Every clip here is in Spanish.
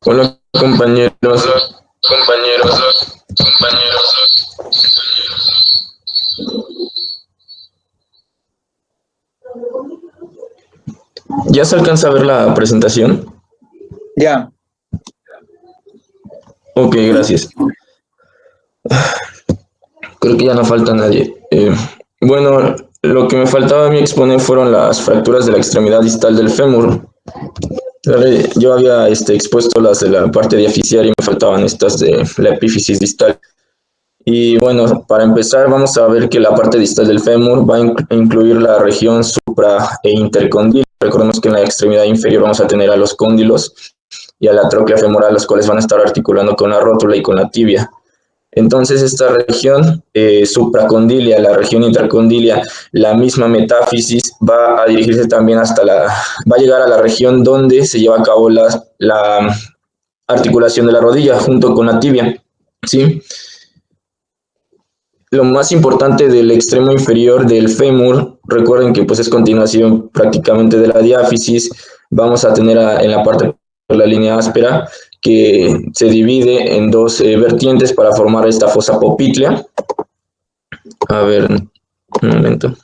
Hola compañeros. ¿Ya se alcanza a ver la presentación? Ya, Ok, gracias. Creo que ya no falta nadie. Bueno, lo que me faltaba a mí exponer fueron las fracturas de la extremidad distal del fémur. Yo había expuesto las de la parte diaficial y me faltaban estas de la epífisis distal. Y bueno, para empezar vamos a ver que la parte distal del fémur va a incluir la región supra e intercondil. Recordemos que en la extremidad inferior vamos a tener a los cóndilos y a la tróclea femoral, los cuales van a estar articulando con la rótula y con la tibia. Entonces esta región supracondilia, la región intercondilia, la misma metáfisis va a dirigirse también va a llegar a la región donde se lleva a cabo la articulación de la rodilla junto con la tibia, ¿sí? Lo más importante del extremo inferior del fémur, recuerden que pues es continuación prácticamente de la diáfisis, vamos a tener en la parte de la línea áspera que se divide en dos vertientes para formar esta fosa poplitea. A ver, un momento.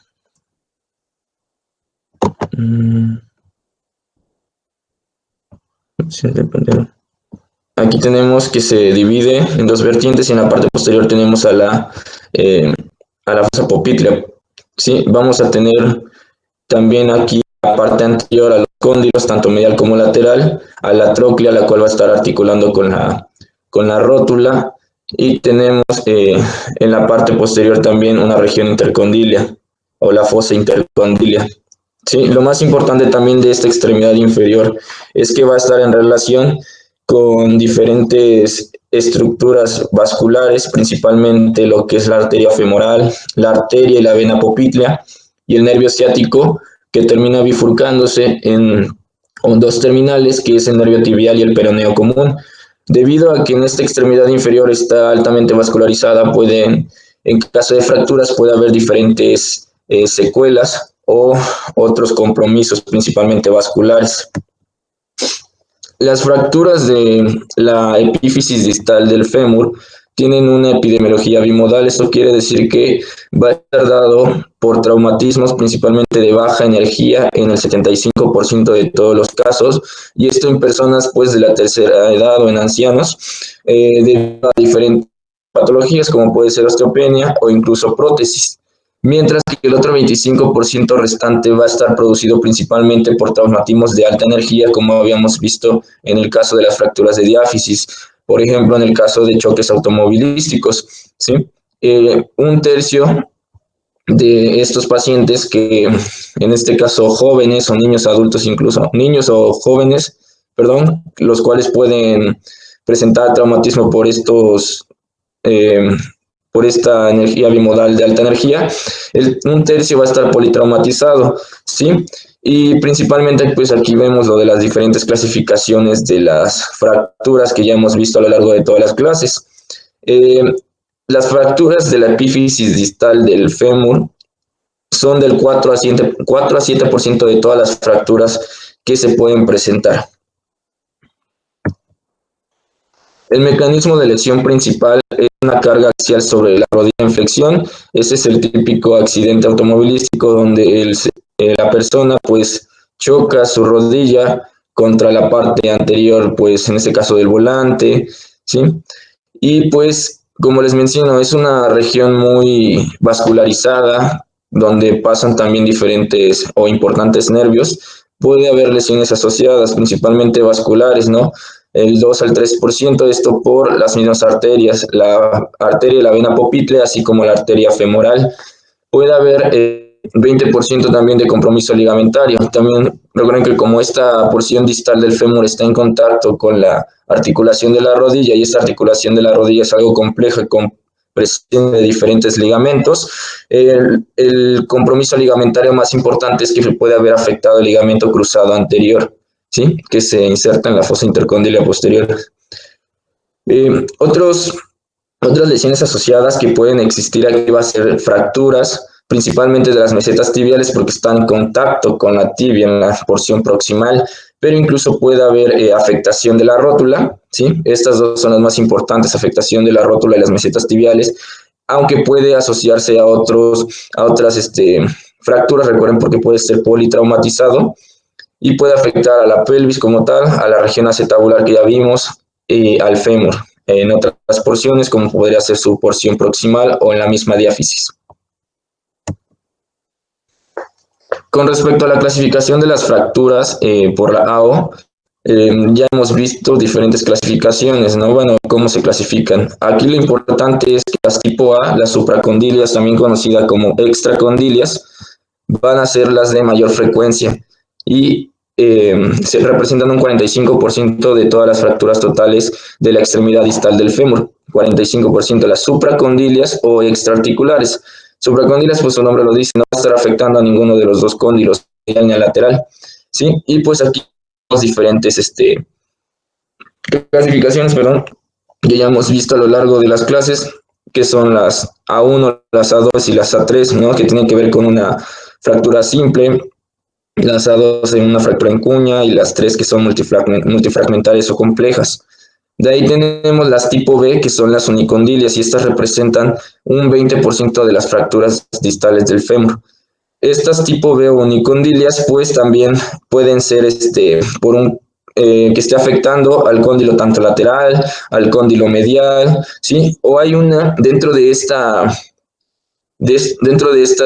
Aquí tenemos que se divide en dos vertientes y en la parte posterior tenemos a la fosa poplitea. ¿Sí? Vamos a tener también aquí la parte anterior a los cóndilos, tanto medial como lateral, a la tróclea, la cual va a estar articulando con la rótula, y tenemos en la parte posterior también una región intercondilia o la fosa intercondilia. Sí, lo más importante también de esta extremidad inferior es que va a estar en relación con diferentes estructuras vasculares, principalmente lo que es la arteria femoral, la arteria y la vena poplitea y el nervio ciático, que termina bifurcándose en dos terminales, que es el nervio tibial y el peroneo común. Debido a que en esta extremidad inferior está altamente vascularizada, en caso de fracturas puede haber diferentes secuelas o otros compromisos, principalmente vasculares. Las fracturas de la epífisis distal del fémur tienen una epidemiología bimodal. Esto quiere decir que va a estar dado por traumatismos principalmente de baja energía en el 75% de todos los casos, y esto en personas pues de la tercera edad o en ancianos, debido a diferentes patologías como puede ser osteopenia o incluso prótesis. Mientras que el otro 25% restante va a estar producido principalmente por traumatismos de alta energía, como habíamos visto en el caso de las fracturas de diáfisis, por ejemplo, en el caso de choques automovilísticos, ¿sí? Un tercio de estos pacientes, que en este caso jóvenes o niños adultos, incluso niños o jóvenes, perdón, los cuales pueden presentar traumatismo eh, por esta energía bimodal de alta energía, un tercio va a estar politraumatizado, ¿sí? Y principalmente, pues aquí vemos lo de las diferentes clasificaciones de las fracturas que ya hemos visto a lo largo de todas las clases. Las fracturas de la epífisis distal del fémur son del 4 a 7% de todas las fracturas que se pueden presentar. El mecanismo de lesión principal es una carga axial sobre la rodilla en flexión. Ese es el típico accidente automovilístico donde la persona pues choca su rodilla contra la parte anterior, pues en este caso del volante, ¿sí? Y pues, como les menciono, es una región muy vascularizada, donde pasan también diferentes o importantes nervios. Puede haber lesiones asociadas, principalmente vasculares, ¿no? El 2 al 3%, esto por las mismas arterias, la arteria y la vena poplitea, así como la arteria femoral. Puede haber 20% también de compromiso ligamentario. También recuerden que como esta porción distal del fémur está en contacto con la articulación de la rodilla, y esta articulación de la rodilla es algo compleja, con presión de diferentes ligamentos, el compromiso ligamentario más importante es que puede haber afectado el ligamento cruzado anterior, ¿sí? Que se inserta en la fosa intercondilia posterior. Otras lesiones asociadas que pueden existir aquí va a ser fracturas principalmente de las mesetas tibiales porque están en contacto con la tibia en la porción proximal, pero incluso puede haber afectación de la rótula, ¿sí? Estas dos son las más importantes, afectación de la rótula y las mesetas tibiales, aunque puede asociarse a otras fracturas, recuerden, porque puede ser politraumatizado y puede afectar a la pelvis como tal, a la región acetabular que ya vimos, y al fémur en otras porciones, como podría ser su porción proximal o en la misma diáfisis. Con respecto a la clasificación de las fracturas por la AO, ya hemos visto diferentes clasificaciones, ¿no? Bueno, cómo se clasifican. Aquí lo importante es que las tipo A, las supracondilias, también conocidas como extracondilias, van a ser las de mayor frecuencia y se representan un 45% de todas las fracturas totales de la extremidad distal del fémur, 45% de las supracondilias o extraarticulares. Supracondilias, pues su nombre lo dice, no va a estar afectando a ninguno de los dos cóndilos, ni al lateral, ¿sí? Y pues aquí tenemos diferentes clasificaciones, perdón, que ya hemos visto a lo largo de las clases, que son las A1, las A2 y las A3, ¿no? Que tienen que ver con una fractura simple, las A2 en una fractura en cuña y las 3 que son multifragmentarias o complejas. De ahí tenemos las tipo B, que son las unicondilias, y estas representan un 20% de las fracturas distales del fémur. Estas tipo B o unicondilias, pues también pueden ser por un que esté afectando al cóndilo tanto lateral, al cóndilo medial, ¿sí? O hay una dentro de este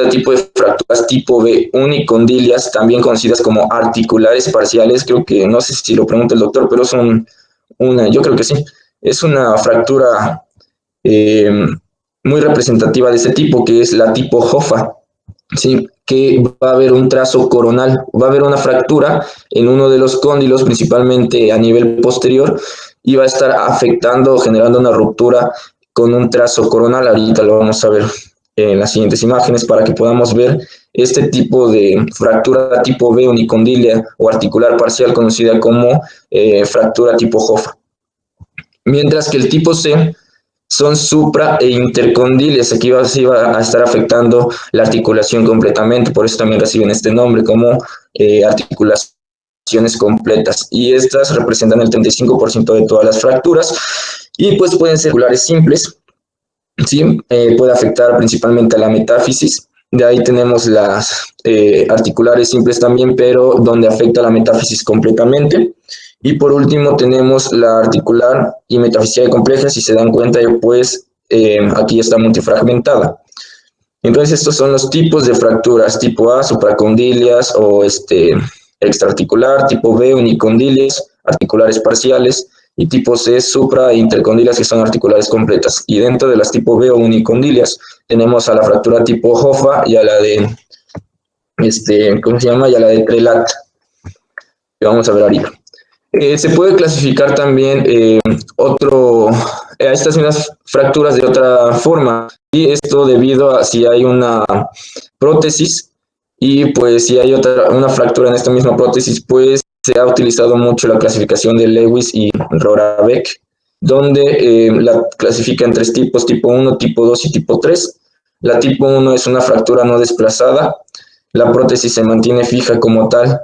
tipo de fracturas tipo B unicondilias, también conocidas como articulares parciales, creo que, no sé si lo pregunta el doctor, pero son yo creo que sí, es una fractura eh, muy representativa de este tipo, que es la tipo Hoffa, ¿sí? Que va a haber un trazo coronal, va a haber una fractura en uno de los cóndilos, principalmente a nivel posterior, y va a estar afectando, generando una ruptura con un trazo coronal. Ahorita lo vamos a ver en las siguientes imágenes para que podamos ver este tipo de fractura tipo B unicondilia o articular parcial, conocida como fractura tipo Hoffa. Mientras que el tipo C son supra e intercondilias. Aquí se va a estar afectando la articulación completamente, por eso también reciben este nombre como articulaciones completas. Y estas representan el 35% de todas las fracturas y pues pueden ser articulares simples, ¿sí? Puede afectar principalmente a la metáfisis. De ahí tenemos las articulares simples también, pero donde afecta la metáfisis completamente. Y por último tenemos la articular y metafisial compleja. Si se dan cuenta, pues aquí está multifragmentada. Entonces estos son los tipos de fracturas: tipo A, supracondilias o extraarticular; tipo B, unicondilias, articulares parciales; y tipo C, supra e intercondilias, que son articulares completas. Y dentro de las tipo B o unicondilias tenemos a la fractura tipo Hoffa y a la de ¿cómo se llama? Y a la de Trelat, que vamos a ver ahorita. Se puede clasificar también a estas mismas fracturas de otra forma, y esto debido a si hay una prótesis y pues si hay una fractura en esta misma prótesis, pues se ha utilizado mucho la clasificación de Lewis y Rorabeck, donde la clasifica en tres tipos: tipo 1, tipo 2 y tipo 3. La tipo 1 es una fractura no desplazada, la prótesis se mantiene fija como tal.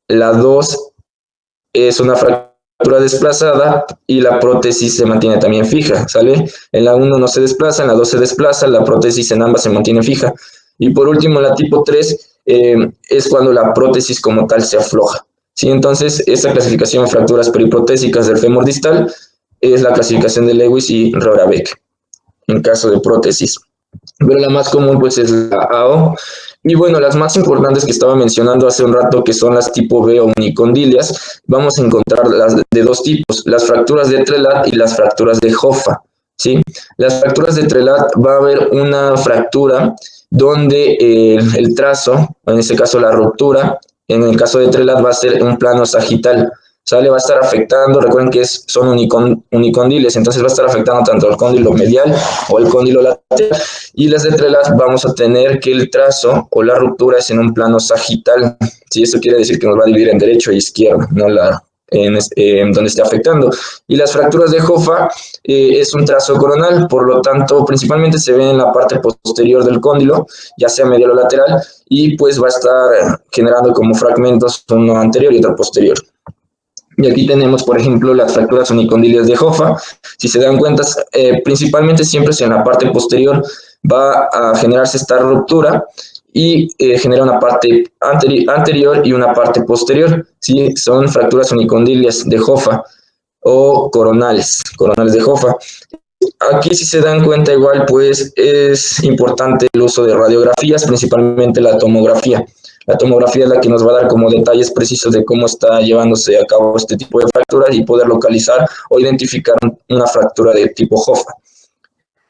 La 2 es una fractura desplazada y la prótesis se mantiene también fija, ¿sale? En la 1 no se desplaza, en la 2 se desplaza, la prótesis en ambas se mantiene fija. Y por último, la tipo 3 es cuando la prótesis como tal se afloja, ¿sí? Entonces, esta clasificación de fracturas periprotésicas del fémur distal es la clasificación de Lewis y Rorabeck en caso de prótesis. Pero la más común pues es la AO. Y bueno, las más importantes que estaba mencionando hace un rato, que son las tipo B o unicondilias, vamos a encontrar las de dos tipos: las fracturas de Trelat y las fracturas de Hoffa, ¿sí? Las fracturas de Trelat va a haber una fractura donde el trazo, en este caso la ruptura, en el caso de Trelat va a ser un plano sagital, ¿sale? Va a estar afectando, recuerden que son unicondiles, entonces va a estar afectando tanto el cóndilo medial o el cóndilo lateral. Y las de Trelat vamos a tener que el trazo o la ruptura es en un plano sagital, ¿sí? Esto quiere decir que nos va a dividir en derecho e izquierdo, no donde esté afectando. Y las fracturas de Hoffa es un trazo coronal, por lo tanto, principalmente se ve en la parte posterior del cóndilo, ya sea medial o lateral, y pues va a estar generando como fragmentos uno anterior y otro posterior. Y aquí tenemos, por ejemplo, las fracturas unicondilias de Hoffa. Si se dan cuenta, principalmente siempre en la parte posterior va a generarse esta ruptura y genera una parte anterior y una parte posterior. ¿Sí? Son fracturas unicondilias de Hoffa o coronales de Hoffa. Aquí, si se dan cuenta, igual pues es importante el uso de radiografías, principalmente la tomografía. La tomografía es la que nos va a dar como detalles precisos de cómo está llevándose a cabo este tipo de fracturas y poder localizar o identificar una fractura de tipo Hoffa.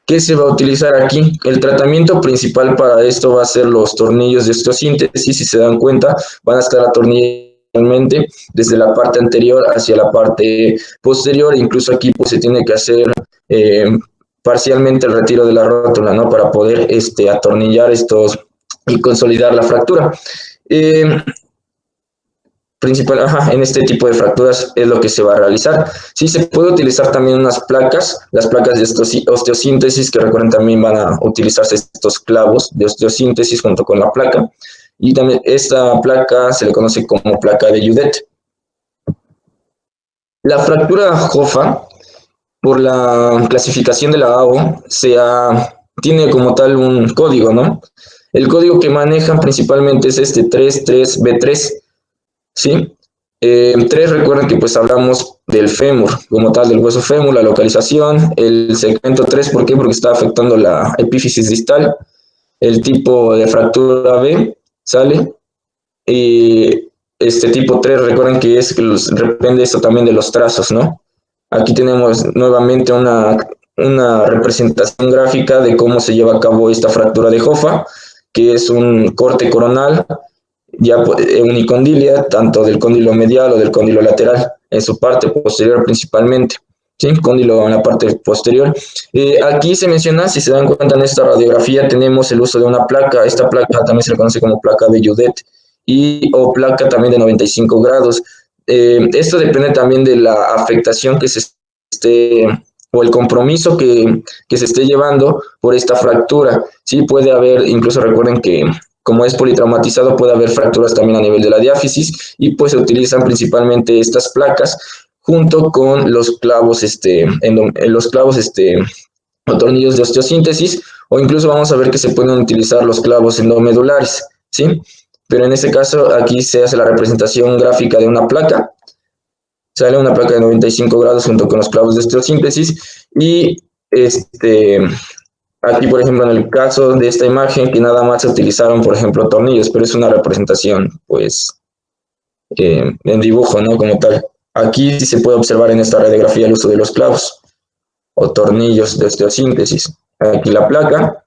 ¿Qué se va a utilizar aquí? El tratamiento principal para esto va a ser los tornillos de osteosíntesis. Si se dan cuenta, van a estar atornillados desde la parte anterior hacia la parte posterior. Incluso aquí pues se tiene que hacer parcialmente el retiro de la rótula, ¿no? Para poder atornillar estos y consolidar la fractura. En este tipo de fracturas es lo que se va a realizar. Sí, se puede utilizar también unas placas, las placas de osteosíntesis, que recuerden también van a utilizarse estos clavos de osteosíntesis junto con la placa. Y también esta placa se le conoce como placa de Judet. La fractura Hoffa, por la clasificación de la AO, tiene como tal un código, ¿no? El código que manejan principalmente es este 33B3, ¿sí? 3, recuerden que pues hablamos del fémur, como tal, del hueso fémur, la localización, el segmento 3, ¿por qué? Porque está afectando la epífisis distal, el tipo de fractura B, ¿sale? Y este tipo 3, recuerden que depende esto también de los trazos, ¿no? Aquí tenemos nuevamente una representación gráfica de cómo se lleva a cabo esta fractura de Hoffa, que es un corte coronal, ya unicondilia, tanto del cóndilo medial o del cóndilo lateral, en su parte posterior principalmente. ¿Sí? Cóndilo en la parte posterior. Aquí se menciona, si se dan cuenta en esta radiografía, tenemos el uso de una placa. Esta placa también se le conoce como placa de Judet o placa también de 95 grados. Esto depende también de la afectación que se esté o el compromiso que se esté llevando por esta fractura. Sí, puede haber, incluso recuerden que como es politraumatizado, puede haber fracturas también a nivel de la diáfisis y pues se utilizan principalmente estas placas junto con los clavos, o tornillos de osteosíntesis, o incluso vamos a ver que se pueden utilizar los clavos endomedulares, ¿sí? Pero en este caso aquí se hace la representación gráfica de una placa, sale una placa de 95 grados junto con los clavos de osteosíntesis y aquí, por ejemplo, en el caso de esta imagen, que nada más se utilizaron, por ejemplo, tornillos, pero es una representación, pues, en dibujo, ¿no? Como tal. Aquí sí se puede observar en esta radiografía el uso de los clavos o tornillos de osteosíntesis. Aquí la placa.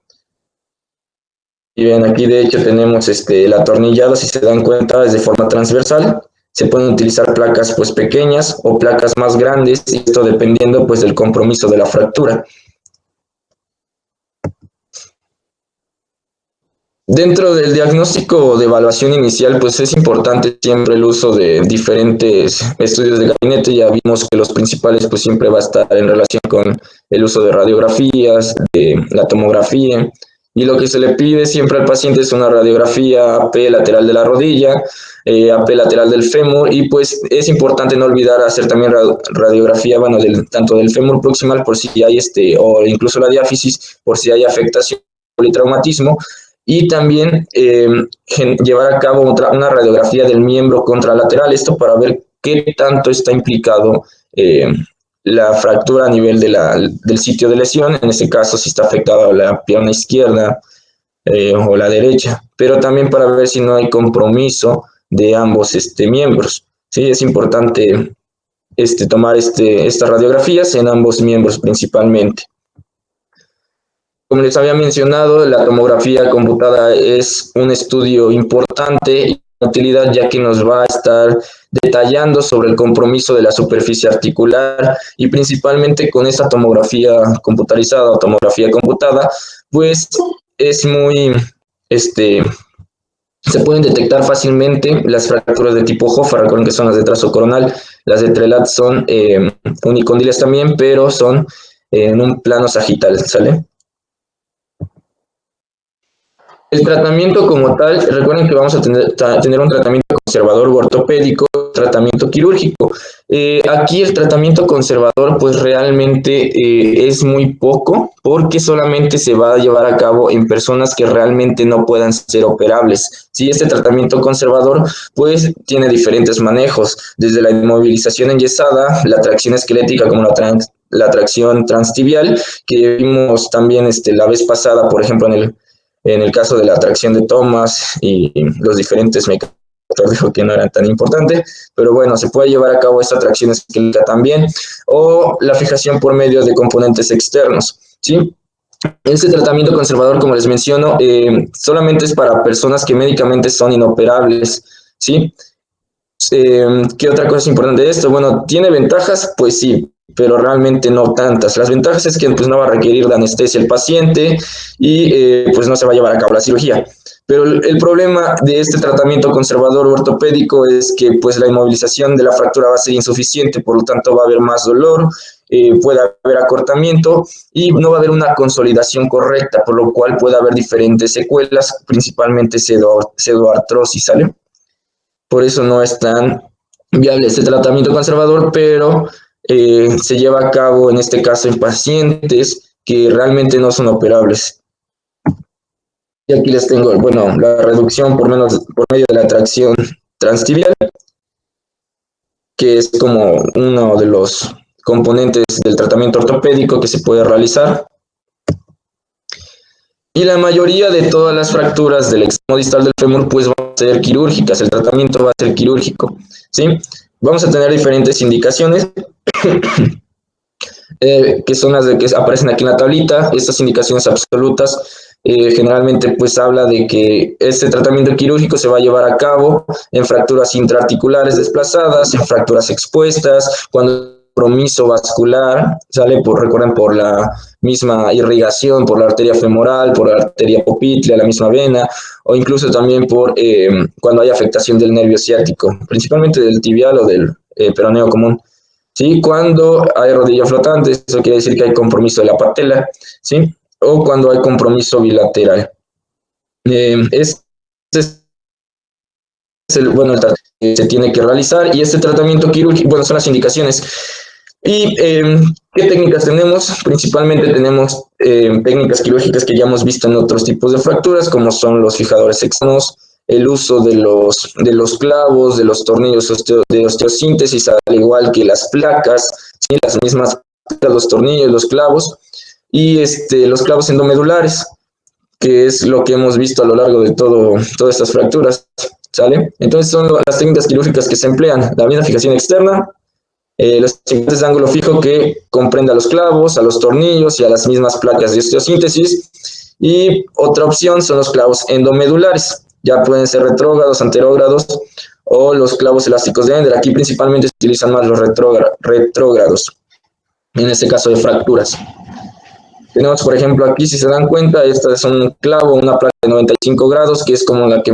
Y bien, aquí de hecho tenemos el atornillado, si se dan cuenta, es de forma transversal. Se pueden utilizar placas pues pequeñas o placas más grandes, y esto dependiendo pues del compromiso de la fractura. Dentro del diagnóstico de evaluación inicial, pues es importante siempre el uso de diferentes estudios de gabinete. Ya vimos que los principales pues siempre va a estar en relación con el uso de radiografías, de la tomografía, y lo que se le pide siempre al paciente es una radiografía AP lateral de la rodilla, AP lateral del fémur, y pues es importante no olvidar hacer también radiografía, bueno, tanto del fémur proximal por si hay o incluso la diáfisis por si hay afectación o traumatismo, y también llevar a cabo una radiografía del miembro contralateral, esto para ver qué tanto está implicado la fractura a nivel del sitio de lesión, en este caso si está afectada la pierna izquierda o la derecha, pero también para ver si no hay compromiso de ambos miembros. ¿Sí? Es importante tomar estas radiografías en ambos miembros principalmente. Como les había mencionado, la tomografía computada es un estudio importante y de utilidad, ya que nos va a estar detallando sobre el compromiso de la superficie articular, y principalmente con esta tomografía computarizada o tomografía computada, pues es muy Se pueden detectar fácilmente las fracturas de tipo Hoffa, recuerden que son las de trazo coronal, las de Trelat son unicondiles también, pero son en un plano sagital, ¿sale? El tratamiento como tal, recuerden que vamos a tener un tratamiento conservador o ortopédico, tratamiento quirúrgico. Aquí el tratamiento conservador pues realmente es muy poco porque solamente se va a llevar a cabo en personas que realmente no puedan ser operables. Si este tratamiento conservador pues tiene diferentes manejos, desde la inmovilización enyesada, la tracción esquelética como la tracción transtibial, que vimos también la vez pasada, por ejemplo, en el caso de la tracción de Thomas y los diferentes mecanismos, dijo que no eran tan importantes, pero bueno, se puede llevar a cabo esta tracción esquelética también, o la fijación por medio de componentes externos, ¿sí? Este tratamiento conservador, como les menciono, solamente es para personas que médicamente son inoperables, ¿sí? ¿Qué otra cosa es importante de esto? Bueno, ¿tiene ventajas? Pues sí, pero realmente no tantas. Las ventajas es que pues, no va a requerir de anestesia el paciente y pues no se va a llevar a cabo la cirugía. Pero el problema de este tratamiento conservador ortopédico es que pues la inmovilización de la fractura va a ser insuficiente, por lo tanto va a haber más dolor, puede haber acortamiento y no va a haber una consolidación correcta, por lo cual puede haber diferentes secuelas, principalmente pseudoartrosis, ¿sale? Por eso no es tan viable este tratamiento conservador, pero se lleva a cabo en este caso en pacientes que realmente no son operables. Y aquí les tengo, bueno, la reducción por medio de la tracción transtibial, que es como uno de los componentes del tratamiento ortopédico que se puede realizar. Y la mayoría de todas las fracturas del extremo distal del fémur pues van a ser quirúrgicas, el tratamiento va a ser quirúrgico, ¿sí? Vamos a tener diferentes indicaciones que son las de que aparecen aquí en la tablita. Estas indicaciones absolutas generalmente pues habla de que este tratamiento quirúrgico se va a llevar a cabo en fracturas intraarticulares desplazadas, en fracturas expuestas, cuando compromiso vascular sale recuerden, por la misma irrigación, por la arteria femoral, por la arteria popitlea, la misma vena, o incluso también por cuando hay afectación del nervio ciático, principalmente del tibial o del peroneo común. ¿Sí? Cuando hay rodilla flotante, eso quiere decir que hay compromiso de la patela, ¿sí? O cuando hay compromiso bilateral. Este es bueno, el tratamiento que se tiene que realizar y este tratamiento quirúrgico, bueno, son las indicaciones. ¿Y qué técnicas tenemos? Principalmente tenemos técnicas quirúrgicas que ya hemos visto en otros tipos de fracturas, como son los fijadores externos, el uso de los clavos, de los tornillos de osteosíntesis, al igual que las placas, ¿sí? Las mismas placas, los tornillos, los clavos, y los clavos endomedulares, que es lo que hemos visto a lo largo de todas estas fracturas, ¿sale? Entonces son las técnicas quirúrgicas que se emplean, la misma fijación externa, los implantes de ángulo fijo que comprende a los clavos, a los tornillos y a las mismas placas de osteosíntesis. Y otra opción son los clavos endomedulares, ya pueden ser retrógrados, anterógrados o los clavos elásticos de Ender. Aquí principalmente se utilizan más los retrógrados, en este caso de fracturas. Tenemos, por ejemplo, aquí, si se dan cuenta, esta es un clavo, una placa de 95 grados, que es como la que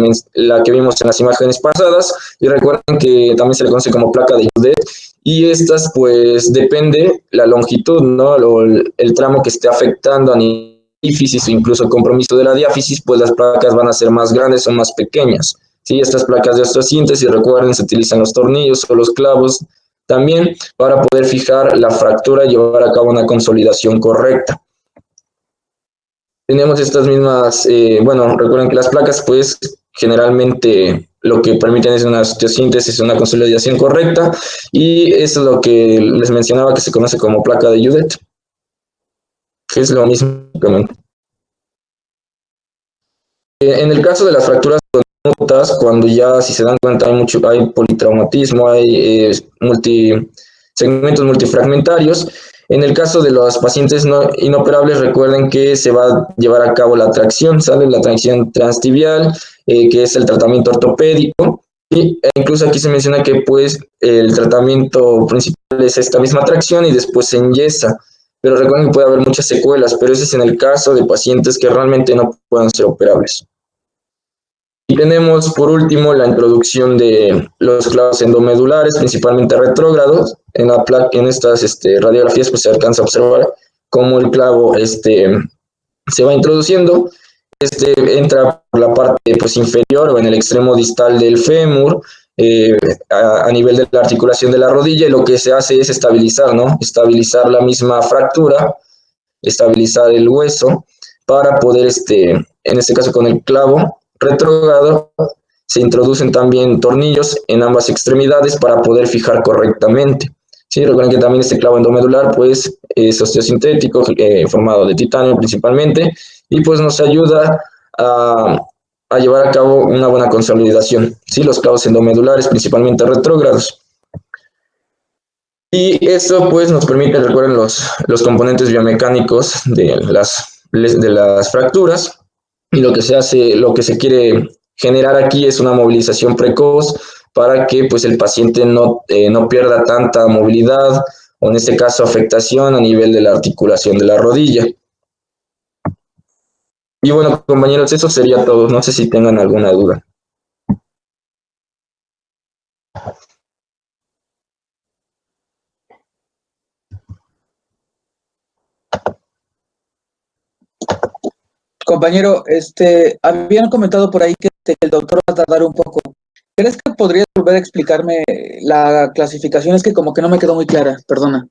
vimos en las imágenes pasadas. Y recuerden que también se le conoce como placa de Judet. Y estas, pues, depende la longitud, ¿no? El tramo que esté afectando a nivel diáfisis o incluso el compromiso de la diáfisis, pues las placas van a ser más grandes o más pequeñas. ¿Sí? Estas placas de osteosíntesis, recuerden, se utilizan los tornillos o los clavos también para poder fijar la fractura y llevar a cabo una consolidación correcta. Tenemos estas mismas, bueno, recuerden que las placas, pues, generalmente lo que permiten es una osteosíntesis, una consolidación correcta, y eso es lo que les mencionaba que se conoce como placa de Judet, que es lo mismo. En el caso de las fracturas agudas, cuando ya, si se dan cuenta, hay politraumatismo, hay segmentos multifragmentarios. En el caso de los pacientes inoperables, recuerden que se va a llevar a cabo la tracción, ¿sale? La tracción transtibial, que es el tratamiento ortopédico. E incluso aquí se menciona que pues el tratamiento principal es esta misma tracción y después se enyesa. Pero recuerden que puede haber muchas secuelas, pero ese es en el caso de pacientes que realmente no puedan ser operables. Y tenemos por último la introducción de los clavos endomedulares, principalmente retrógrados. En estas radiografías pues, se alcanza a observar cómo el clavo se va introduciendo. Entra por la parte pues, inferior o en el extremo distal del fémur, a nivel de la articulación de la rodilla, y lo que se hace es estabilizar, ¿no? Estabilizar la misma fractura, estabilizar el hueso, para poder, en este caso con el clavo retrógrado, se introducen también tornillos en ambas extremidades para poder fijar correctamente. Sí, recuerden que también este clavo endomedular pues, es osteosintético, formado de titanio principalmente, y pues nos ayuda a llevar a cabo una buena consolidación. ¿Sí? Los clavos endomedulares, principalmente retrógrados. Y esto pues nos permite, recuerden, los componentes biomecánicos de las fracturas, y lo que se hace, lo que se quiere generar aquí es una movilización precoz para que pues el paciente no pierda tanta movilidad, o en este caso afectación a nivel de la articulación de la rodilla. Y bueno, compañeros, eso sería todo. No sé si tengan alguna duda. Compañero, habían comentado por ahí que el doctor va a tardar un poco. ¿Crees que podrías volver a explicarme la clasificación? Es que como que no me quedó muy clara, perdona.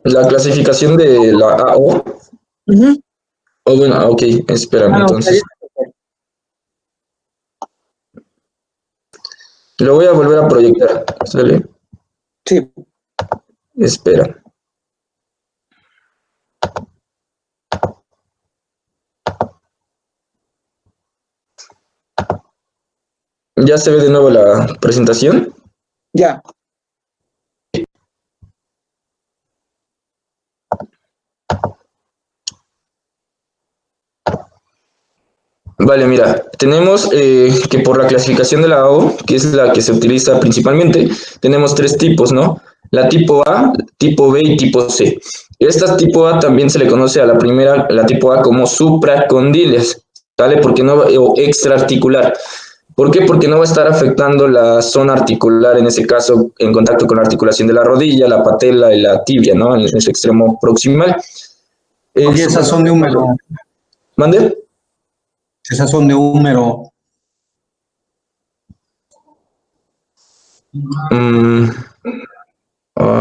La clasificación de la AO. Oh, bueno, ok, espérame entonces. Lo voy a volver a proyectar, ¿sale? Sí. Espera. ¿Ya se ve de nuevo la presentación? Ya. Vale, mira, tenemos que por la clasificación de la AO, que es la que se utiliza principalmente, tenemos tres tipos, ¿no? La tipo A, tipo B y tipo C. Esta tipo A también se le conoce a la primera, la tipo A, como supracondilias, ¿vale? Porque no, o extraarticular. ¿Por qué? Porque no va a estar afectando la zona articular, en ese caso, en contacto con la articulación de la rodilla, la patela y la tibia, ¿no? En su extremo proximal. Oye, esas son de húmero. ¿Mande? Esas son de húmero.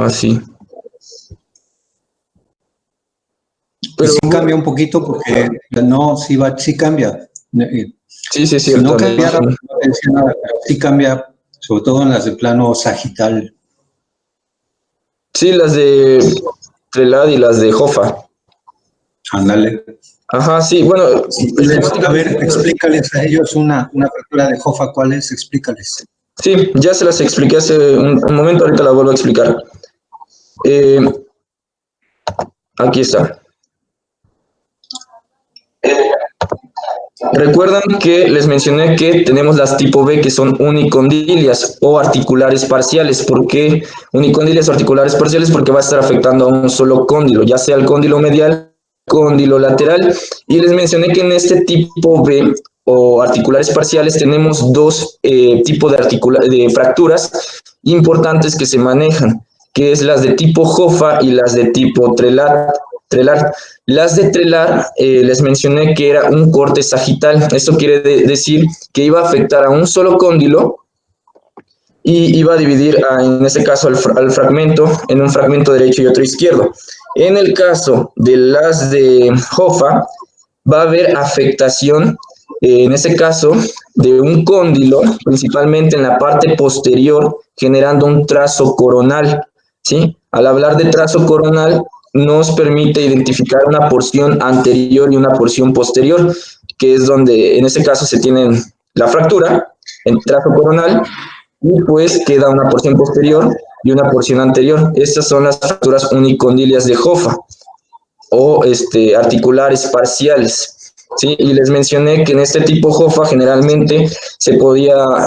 Sí. Pero sí cambia un poquito porque no, sí cambia. Sí, sí, si no cambiara, no decía nada, pero sí cambia, sobre todo en las de plano sagital. Sí, las de Trelad y las de Jofa. Ándale. Ajá, sí, bueno. A ver, explícales a ellos una fractura de Jofa, ¿cuál es? Explícales. Sí, ya se las expliqué hace un momento, ahorita la vuelvo a explicar. Aquí está. Recuerdan que les mencioné que tenemos las tipo B, que son unicondilias o articulares parciales. ¿Por qué unicondilias o articulares parciales? Porque va a estar afectando a un solo cóndilo, ya sea el cóndilo medial, cóndilo lateral. Y les mencioné que en este tipo B o articulares parciales tenemos dos tipos de fracturas importantes que se manejan, que es las de tipo Jofa y las de tipo trelar. Las de trelar, les mencioné que era un corte sagital. Esto quiere decir que iba a afectar a un solo cóndilo y iba a dividir, en este caso, al fragmento en un fragmento derecho y otro izquierdo. En el caso de las de Jofa, va a haber afectación, en este caso, de un cóndilo, principalmente en la parte posterior, generando un trazo coronal, ¿sí? Al hablar de trazo coronal, nos permite identificar una porción anterior y una porción posterior, que es donde, en este caso, se tienen la fractura, el trazo coronal, y pues queda una porción posterior y una porción anterior. Estas son las fracturas unicondilias de Jofa, o articulares parciales. ¿Sí? Y les mencioné que en este tipo Jofa generalmente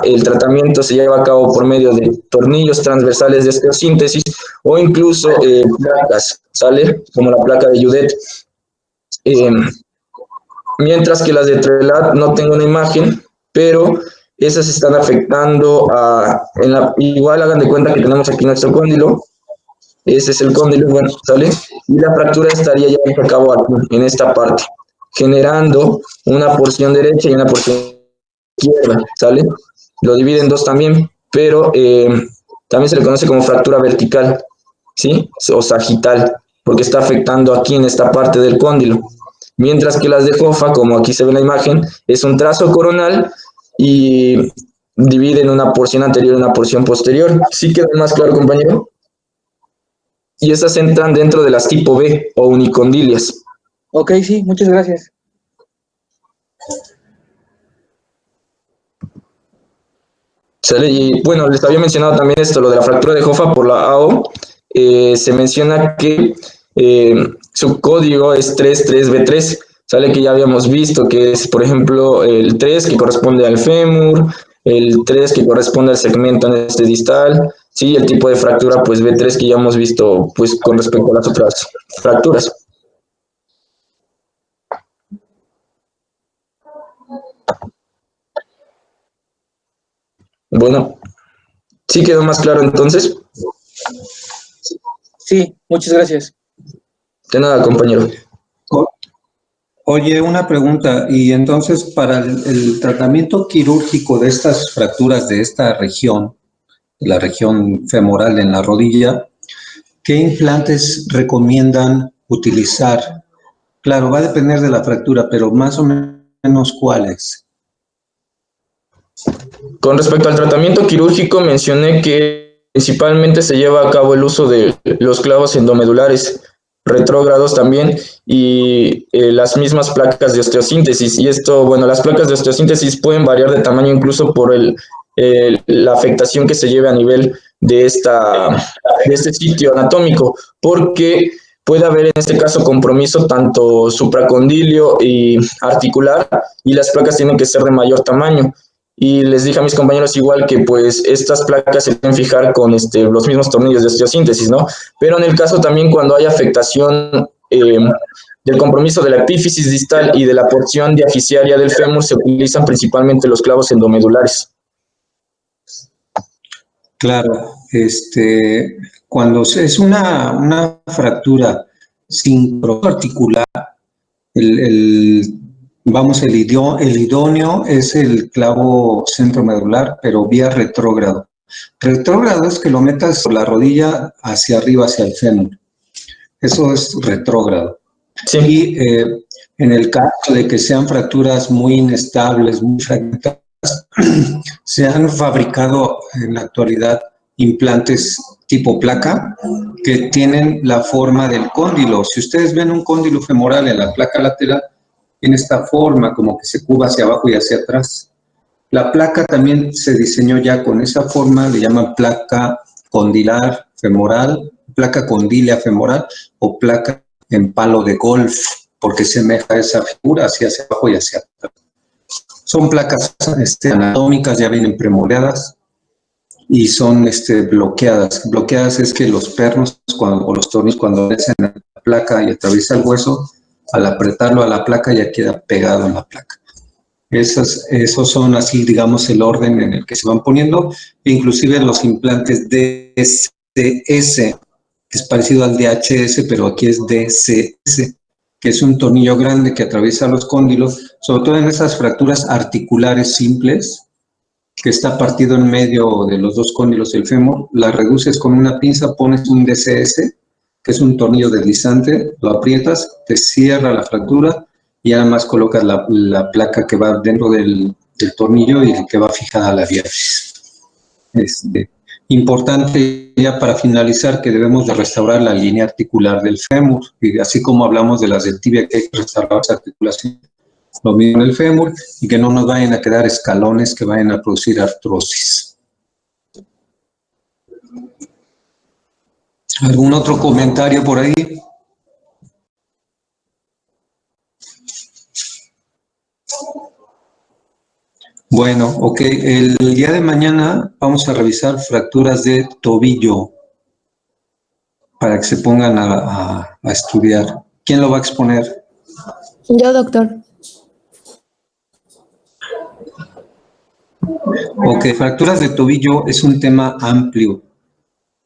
el tratamiento se lleva a cabo por medio de tornillos transversales de osteosíntesis, o incluso placas, ¿sale? Como la placa de Judet. Mientras que las de Trelat, no tengo una imagen, pero esas están afectando igual hagan de cuenta que tenemos aquí nuestro cóndilo, ese es el cóndilo, bueno, ¿sale? Y la fractura estaría ya a cabo aquí, en esta parte, generando una porción derecha y una porción izquierda, ¿sale? Lo divide en dos también, pero también se le conoce como fractura vertical, ¿sí? O sagital, porque está afectando aquí en esta parte del cóndilo. Mientras que las de Hoffa, como aquí se ve en la imagen, es un trazo coronal y divide en una porción anterior y una porción posterior. ¿Sí queda más claro, compañero? Y esas entran dentro de las tipo B o unicondilias. Ok, sí, muchas gracias. ¿Sale? Y bueno, les había mencionado también esto, lo de la fractura de Hoffa por la AO. Se menciona que su código es 33B3, sale que ya habíamos visto que es, por ejemplo, el 3 que corresponde al fémur, el 3 que corresponde al segmento en este distal, sí, el tipo de fractura, pues B3 que ya hemos visto, pues con respecto a las otras fracturas. Bueno, ¿sí quedó más claro entonces? Sí, muchas gracias. De nada, compañero. Oye, una pregunta, y entonces para el tratamiento quirúrgico de estas fracturas de esta región, de la región femoral en la rodilla, ¿qué implantes recomiendan utilizar? Claro, va a depender de la fractura, pero más o menos cuáles. Con respecto al tratamiento quirúrgico, mencioné que principalmente se lleva a cabo el uso de los clavos endomedulares retrógrados también y las mismas placas de osteosíntesis. Y esto, bueno, las placas de osteosíntesis pueden variar de tamaño incluso por la afectación que se lleve a nivel de este sitio anatómico, porque puede haber en este caso compromiso tanto supracondilio y articular, y las placas tienen que ser de mayor tamaño. Y les dije a mis compañeros igual que pues estas placas se pueden fijar con los mismos tornillos de osteosíntesis, ¿no? Pero en el caso también cuando hay afectación del compromiso de la epífisis distal y de la porción diaficiaria del fémur, se utilizan principalmente los clavos endomedulares. Claro, cuando es una fractura sin proceso articular, el idóneo es el clavo centromedular, pero vía retrógrado. Retrógrado es que lo metas por la rodilla hacia arriba, hacia el fémur. Eso es retrógrado. Sí. Y en el caso de que sean fracturas muy inestables, muy fragmentadas, se han fabricado en la actualidad implantes tipo placa que tienen la forma del cóndilo. Si ustedes ven un cóndilo femoral en la placa lateral, tiene esta forma como que se curva hacia abajo y hacia atrás. La placa también se diseñó ya con esa forma, le llaman placa condilar femoral, placa condilia femoral o placa en palo de golf, porque semeja esa figura hacia abajo y hacia atrás. Son placas anatómicas, ya vienen premoldeadas y son bloqueadas. Bloqueadas es que los pernos o los tornillos cuando meten en la placa y atraviesa el hueso, al apretarlo a la placa ya queda pegado en la placa. Esos son así, digamos, el orden en el que se van poniendo, inclusive los implantes DCS, que es parecido al DHS, pero aquí es DCS, que es un tornillo grande que atraviesa los cóndilos, sobre todo en esas fracturas articulares simples, que está partido en medio de los dos cóndilos del fémur, la reduces con una pinza, pones un DCS, que es un tornillo deslizante, lo aprietas, te cierra la fractura y además colocas la placa que va dentro del tornillo y que va fijada a la diáfisis. Importante ya para finalizar que debemos de restaurar la línea articular del fémur, y así como hablamos de las del tibia que hay que restaurar esa articulación, lo mismo en el fémur, y que no nos vayan a quedar escalones que vayan a producir artrosis. ¿Algún otro comentario por ahí? Bueno, ok. El día de mañana vamos a revisar fracturas de tobillo para que se pongan a estudiar. ¿Quién lo va a exponer? Yo, doctor. Ok, fracturas de tobillo es un tema amplio.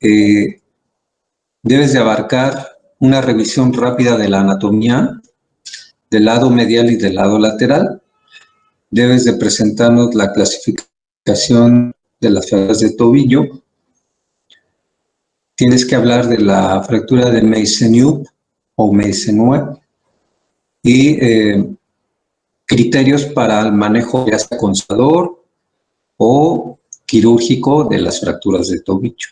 Debes de abarcar una revisión rápida de la anatomía del lado medial y del lado lateral. Debes de presentarnos la clasificación de las fracturas de tobillo. Tienes que hablar de la fractura de Mason-Up o Mason-Webb y criterios para el manejo ya sea conservador o quirúrgico de las fracturas de tobillo.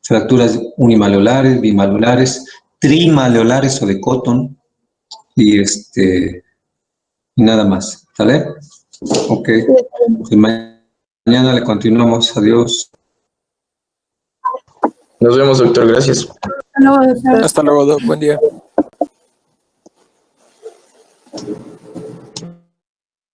Fracturas unimalolares, bimalolares, trimaleolares o de Cotton y nada más, ¿sale? Ok. Pues mañana le continuamos. Adiós. Nos vemos, doctor. Gracias. Hasta luego, Doc. Buen día.